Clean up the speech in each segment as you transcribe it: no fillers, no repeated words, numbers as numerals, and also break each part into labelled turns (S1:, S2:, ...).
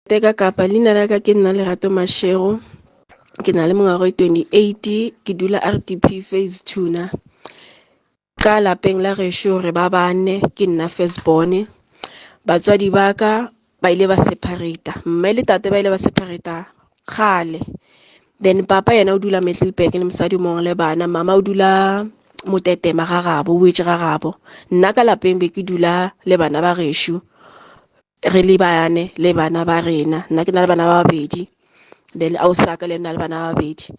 S1: Teka kapa leina la ka ke nna Lerato Mashego, ke na le mengwaga 28, ke dula RDP phase 2 na. Ka lapeng la gešo re ba bane, ke nna firstborn. Batswadi ba ka ba ile ba separata, mme le tate ba ile ba separata kgale. Then papa yena o dula Middelburg le mosadi mongwe le bana, mama o dula Motetema ga gabo, o wetse ga gabo. Nna ka lapeng be ke dula le bana ba gešo, re le bane le bana ba rena, nna ke na le bana ba babedi, then ausi ka le nna le bana ba babedi.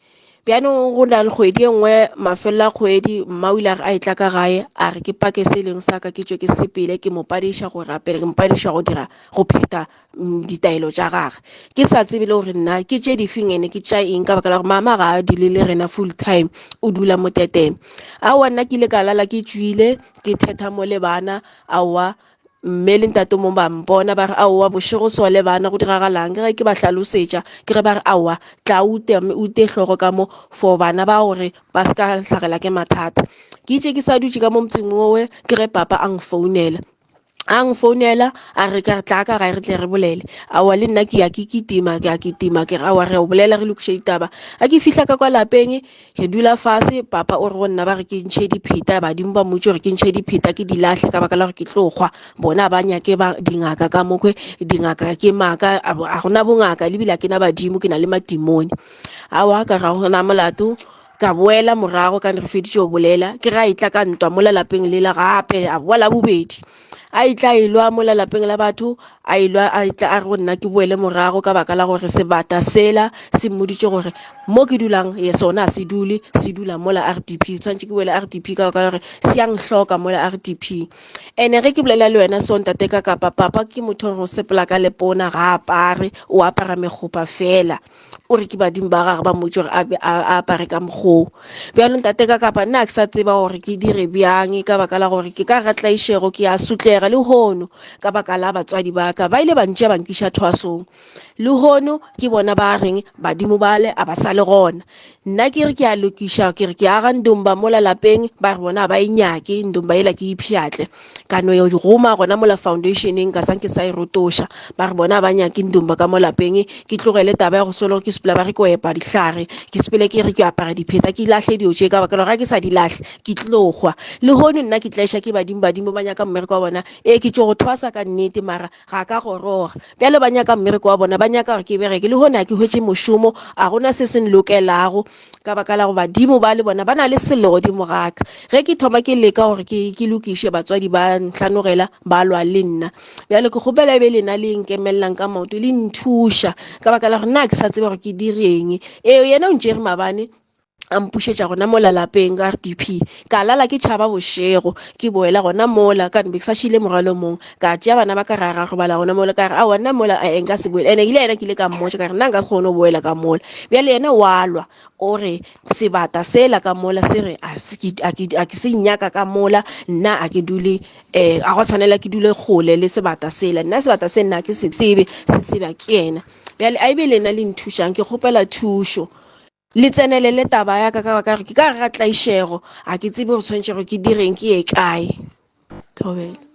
S1: Bjaanong go na le kgwedi e nngwe mafelo a kgwedi mma o ile a e tla ka gae a re ke pake se leng sa ka ke tswe ke sepele ke mo padiša gore apele ke mo padiša go pheta ditaelo tša gage. Ke sa tsebe le gore nna ke tše difeng ene ke tša eng ka baka la gore mama ga a dule le rena full time o dula mo Tetema. Aowa nna ke ile ka lala ke tswile ke thetha mo le bana aowa mme le ntate mo ba mpona ba re aowa bošego so le bana go diragalang ke ge ke ba hlalosetša ke ge ba re aowa tla o ute tlhogo ka mo for bana ba gore ba se ka hlagela ke mathata. Ke itše ke sa dutše ka mo motseng owe ke ge papa a ngfounela a re ka tla ka gae re tle re bolele. Aowa le nna ke ya ke kitima ke re aowa re o bolela re lokiše ditaba. A ke fihla ka kwa lapeng ke dula fase, papa o re go nna ba re ke ntšhe dipheta, badimo ba motse gore ke ntšhe dipheta ke di lahle ka baka la gore ke tlo kgwa. Bona ba nyake ba dingaka ka mokwe, dingaka ke maaka, a gona bongaka le bile ke na badimo ke na le madimoni. Aowa ka ga gona molato ka boela morago ka re feditše go bolela ke ga a itla ka ntwa mo lapeng le la gape a boela bobedi. A itla ilwa mo lapeng la batho a itla a re go nna ke boele morago ka baka la gore sebata sela se mmoditše gore mo ke dulang ye sona se dula mo la RDP, tshwantse ke boele RDP ka baka la gore se yang hloka mo la RDP. Ene ge ke bolela le wena so ntate ka kapa papa ke motho go sepela ka lepona ga apare o apara megopa fela o re ke badimo ba gagwe ba motse gore a apare ka mokgoo. Bjalo ntate ka kapa nna ke sa tseba gore ke dire bjang ka baka la gore ke ka gatlaishego ke a sutlega le hono ka baka la batswadi ba ka ba ile ba ntšea ba nkiša thwasong. Le hono ke bona ba reng badimo bale a ba sa le gona. Nna ke re ke a lokiša ke re ke aga ndomba mo lapeng ba re bona ba inyake ndomba ela ke ipšhatle ka no yo goma gona mo la foundationeng ka sanke sa irotoša ba re bona ba nyake ndomba ka mo lapeng ke tlogele taba ya go solo ke sepela ba re ko epa dihlare ke sepele ke re ke apara dipheta ke lahle dio tše ka baka la ga ke sa di lahle ke tlogwa. Le hono nna ke tlaisha ke badimo ba nyaka mmereko wa bona ke tšo go thwasa ka nnete mara ga ka goroga bjale ba nyaka mmereko wa bona ba nyaka gore ke bereke le hona ke hwetše mošomo a gona se se nlokelago ka baka la go badimo ba le bona ba na le sello godimo gaka. Ge ke thoma ke leka gore ke lokiše batswadi ba ntlhanogela ba lwa le nna bjale ke kgopela be lena le nkemelelang ka maoto le nthuša ka baka la gore nna ke sa tsebe gore ke direng. Yena o ntšere mabane a mpušetša gona mo lapeng ka RDP ka lala ke tšhaba bošego ke boela gona mola ka be ke sa šile morwalo mongwe ka tšea bana ba ka raga go bala gona mola ka re aowa nna mola nka se boele ene ile yena ke ile ka mmotša ka re nna nka se kgone go boela ka mola bjale yena walwa o re sebata sela ka mola se re a ke se nyaka ka mola nna a ke dule a go tshwanela ke dule kgole le sebata sela nna sebata se nna ke se tseba ke yena bjale a ebe lena le nthušang ke kgopela thušo le tsenelele taba ya ka baka re ke ka ga tlaišego a ke tsebe go tshwanetšego ke direng ke ye kae. Thobela.